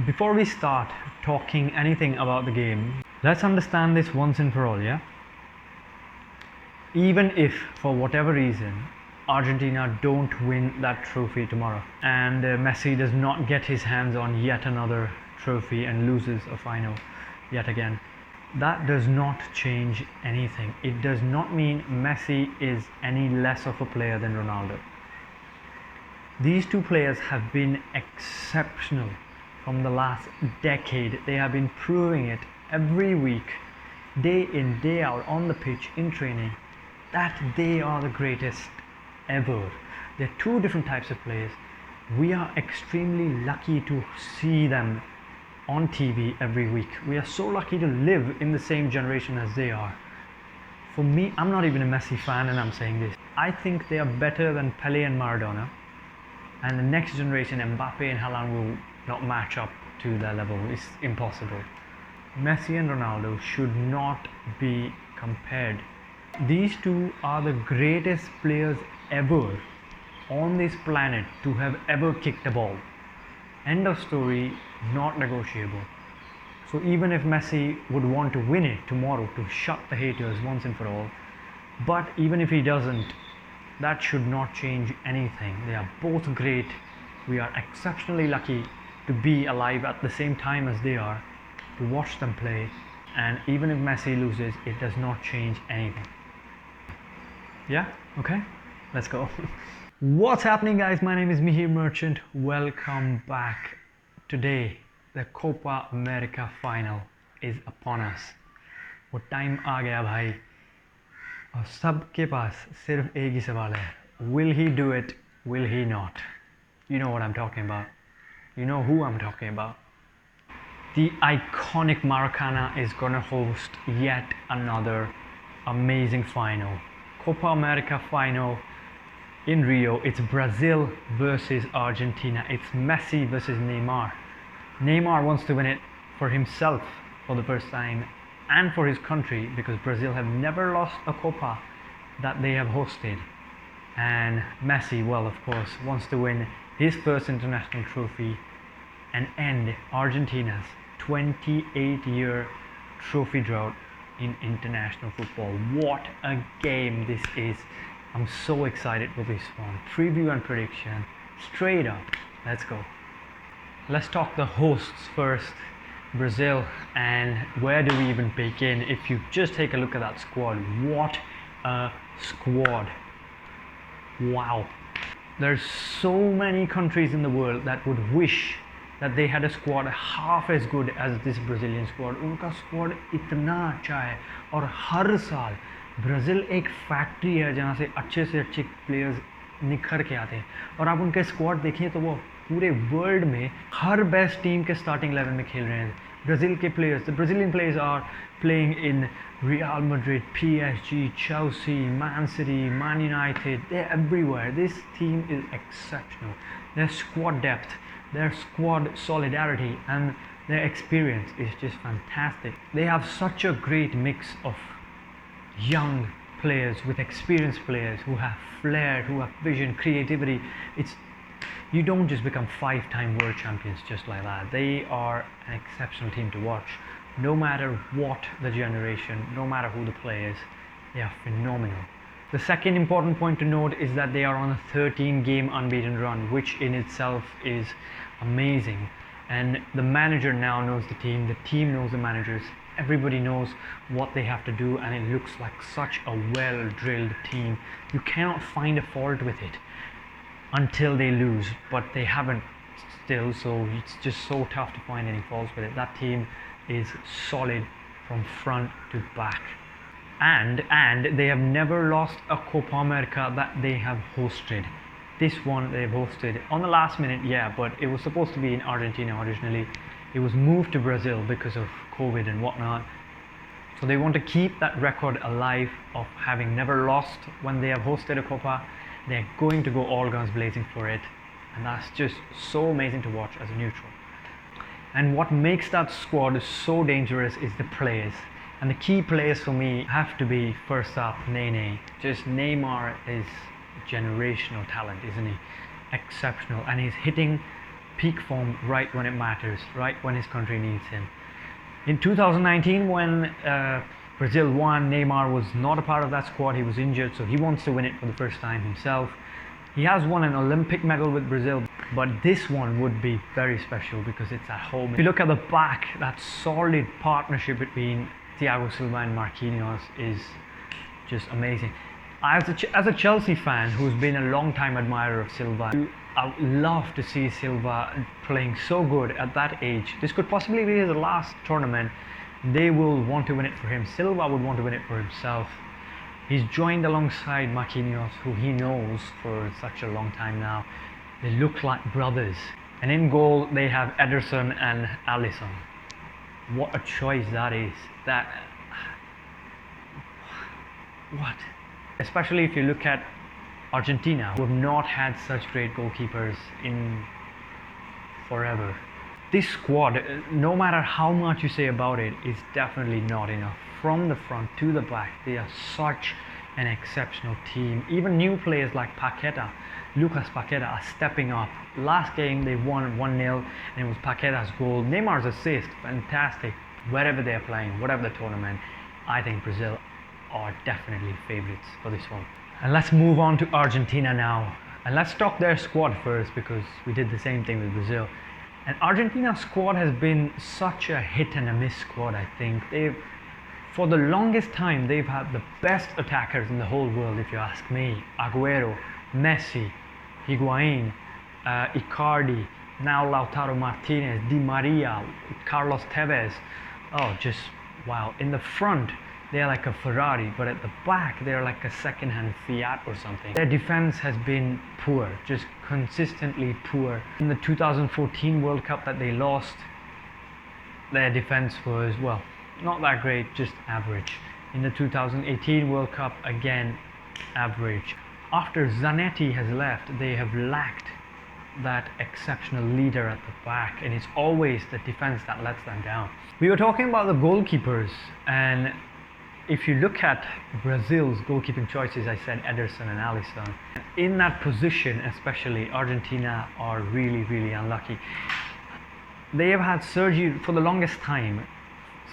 before we start talking anything about the game, let's understand this once and for all, yeah? Even if, for whatever reason, Argentina don't win that trophy tomorrow and Messi does not get his hands on yet another trophy and loses a final yet again, that does not change anything. It does not mean Messi is any less of a player than Ronaldo. These two players have been exceptional from the last decade. They have been proving it every week, day in, day out, on the pitch, in training, that they are the greatest ever. They're two different types of players. We are extremely lucky to see them on TV every week. We are so lucky to live in the same generation as they are. For me, I'm not even a Messi fan and I'm saying this. I think they are better than Pelé and Maradona. And the next generation, Mbappe and Haaland, will not match up to their level. It's impossible. Messi and Ronaldo should not be compared. These two are the greatest players ever on this planet to have ever kicked a ball. End of story, not negotiable. So even if Messi would want to win it tomorrow to shut the haters once and for all, but even if he doesn't, that should not change anything. They are both great. We are exceptionally lucky to be alive at the same time as they are, to watch them play, and even if Messi loses, it does not change anything. Yeah? Okay? Let's go. What's happening, guys? My name is Mihir Merchant. Welcome back. Today, the Copa America Final is upon us. वो time आ गया भाई और सबके पास सिर्फ एक ही सवाल है. Will he do it? Will he not? You know what I'm talking about. You know who I'm talking about. The iconic Maracana is gonna host yet another amazing final. Copa America Final in Rio. It's Brazil versus Argentina. It's Messi versus Neymar. Neymar wants to win it for himself for the first time and for his country, because Brazil have never lost a Copa that they have hosted. And Messi, well, of course, wants to win his first international trophy and end Argentina's 28-year trophy drought in international football. What a game this is. I'm so excited for this one. Preview and prediction, straight up. Let's go. Let's talk the hosts first, Brazil, and where do we even begin? If you just take a look at that squad, what a squad. Wow. There's so many countries in the world that would wish that they had a squad half as good as this Brazilian squad. उनका squad इतना अच्छा है और हर साल Brazil एक factory है जहाँ से अच्छे प्लेयर्स निखर के आते हैं. और आप उनके स्क्वाड देखिए तो वो पूरे वर्ल्ड में हर बेस्ट टीम के स्टार्टिंग 11 में खेल रहे हैं. ब्राज़ील के players, the Brazilian players are playing in Real Madrid, PSG, Chelsea, Man City, Man United. They're everywhere. This team is exceptional. Their squad depth, their squad solidarity, and their experience is just fantastic. They have such a great mix of young players with experienced players who have flair, who have vision, creativity. You don't just become 5-time world champions just like that. They are an exceptional team to watch. No matter what the generation, no matter who the players, they are phenomenal. The second important point to note is that they are on a 13-game unbeaten run, which in itself is amazing. And the manager now knows the team knows the managers. Everybody knows what they have to do, and it looks like such a well-drilled team. You cannot find a fault with it until they lose, but they haven't still, so it's just so tough to find any faults with it. That team is solid from front to back. And they have never lost a Copa America that they have hosted. This one they've hosted on the last minute, yeah, but it was supposed to be in Argentina originally. It was moved to Brazil because of COVID and whatnot. So they want to keep that record alive of having never lost when they have hosted a Copa. They're going to go all guns blazing for it. And that's just so amazing to watch as a neutral. And what makes that squad so dangerous is the players. And the key players for me have to be, first up, Nene. Just Neymar is generational talent, isn't he? Exceptional. And he's hitting peak form right when it matters, right when his country needs him. In 2019, when Brazil won, Neymar was not a part of that squad. He was injured, so he wants to win it for the first time himself. He has won an Olympic medal with Brazil, but this one would be very special because it's at home. If you look at the back, that solid partnership between Thiago Silva and Marquinhos is just amazing. As a Chelsea fan who's been a long time admirer of Silva, I would love to see Silva playing so good at that age. This could possibly be his last tournament. They will want to win it for him. Silva would want to win it for himself. He's joined alongside Marquinhos, who he knows for such a long time now. They look like brothers. And in goal, they have Ederson and Alisson. What a choice that is. What? Especially if you look at Argentina, who have not had such great goalkeepers in forever. This squad, no matter how much you say about it, is definitely not enough. From the front to the back, they are such an exceptional team. Even new players like Lucas Paqueta are stepping up. Last game they won 1-0 and it was Paqueta's goal. Neymar's assist, fantastic. Wherever they're playing, whatever the tournament, I think Brazil are definitely favourites for this one. And let's move on to Argentina now. And let's talk their squad first because we did the same thing with Brazil. And Argentina's squad has been such a hit and a miss squad, I think. For the longest time, they've had the best attackers in the whole world, if you ask me. Agüero, Messi, Higuain, Icardi, now Lautaro Martinez, Di Maria, Carlos Tevez. Oh, just wow. In the front, they're like a Ferrari, but at the back, they're like a second-hand Fiat or something. Their defense has been poor, just consistently poor. In the 2014 World Cup that they lost, their defense was, well, not that great, just average. In the 2018 World Cup, again, average. After Zanetti has left, they have lacked that exceptional leader at the back, and it's always the defense that lets them down. We were talking about the goalkeepers, and if you look at Brazil's goalkeeping choices, I said Ederson and Alisson. In that position especially, Argentina are really, really unlucky. They have had for the longest time,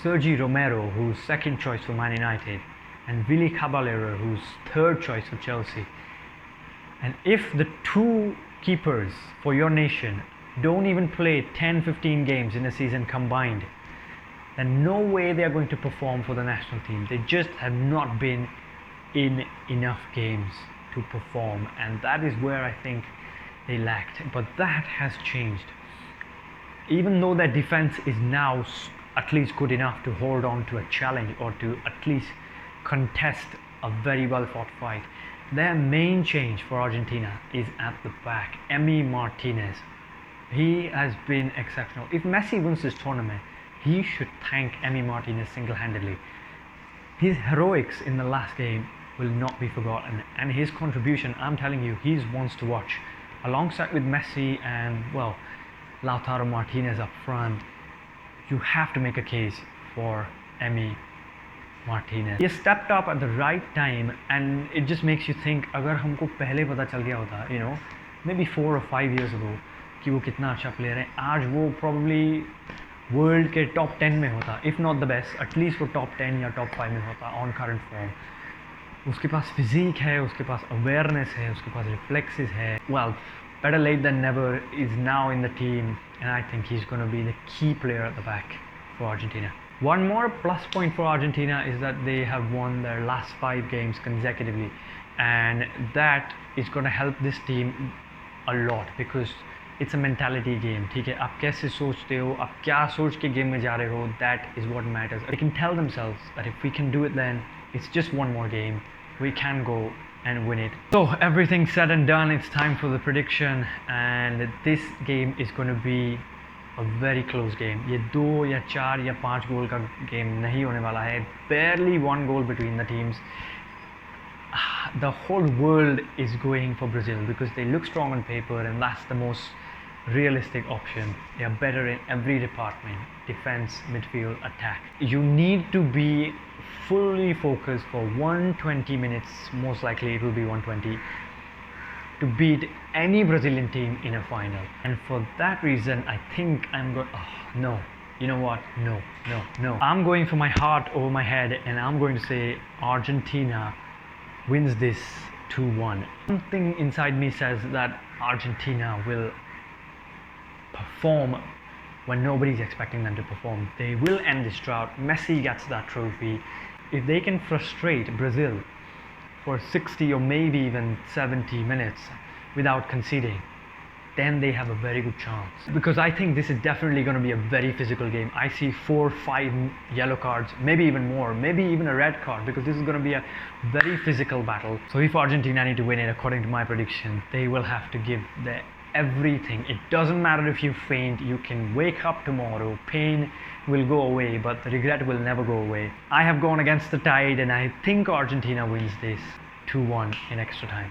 Sergi Romero, who's second choice for Man United, and Willy Caballero, who's third choice for Chelsea. And if the two keepers for your nation don't even play 10-15 games in a season combined, then no way they are going to perform for the national team. They just have not been in enough games to perform, and that is where I think they lacked. But that has changed. Even though their defense is now at least good enough to hold on to a challenge or to at least contest a very well fought fight, their main change for Argentina is at the back. Emi Martinez, he has been exceptional. If Messi wins this tournament, he should thank Emi Martinez single-handedly. His heroics in the last game will not be forgotten, and his contribution, I'm telling you, he's one to watch. Alongside with Messi and, well, Lautaro Martinez up front, you have to make a case for Emi Martinez. He stepped up at the right time, and it just makes you think, अगर हमको पहले पता चल गया होता, you know, maybe 4 or 5 years ago, कि वो कितना अच्छा player है, आज वो probably वर्ल्ड के टॉप 10 में होता, if not the best, at least वो टॉप 10 या टॉप 5 में होता ऑन करंट फॉर्म. उसके पास फिजिक है, उसके पास अवेयरनेस है, उसके पास रिफ्लेक्सेस है. Well, better late than never, is now in the team, and I think he's going to be the key player at the back for Argentina. One more plus point for Argentina is that they have won their last 5 games consecutively, and that is going to help this team a lot because it's a mentality game. ठीक है, आप कैसे सोचते हो, आप क्या सोच के गेम में जा रहे हो, that is what matters. They can tell themselves that if we can do it, then it's just one more game, we can go and win it. So everything said and done, it's time for the prediction, and this game is going to be a very close game. ये 2 या 4 या 5 गोल का game नहीं होने वाला है. Barely 1 goal between the teams. The whole world is going for Brazil because they look strong on paper, and that's the most realistic option. They are better in every department: defense, midfield, attack. You need to be fully focused for 120 minutes, most likely it will be 120, to beat any Brazilian team in a final. And for that reason, I think I'm going. Oh, no. You know what? No, no, no. I'm going for my heart over my head, and I'm going to say Argentina wins this 2-1. Something inside me says that Argentina will perform when nobody's expecting them to perform. They will end this drought. Messi gets that trophy. If they can frustrate Brazil for 60 or maybe even 70 minutes without conceding, then they have a very good chance. Because I think this is definitely going to be a very physical game. I see 4 or 5 yellow cards, maybe even more, maybe even a red card, because this is going to be a very physical battle. So if Argentina need to win it, according to my prediction, they will have to give their everything. It doesn't matter if you faint, you can wake up tomorrow, pain will go away, but the regret will never go away. I have gone against the tide, and I think Argentina wins this 2-1 in extra time.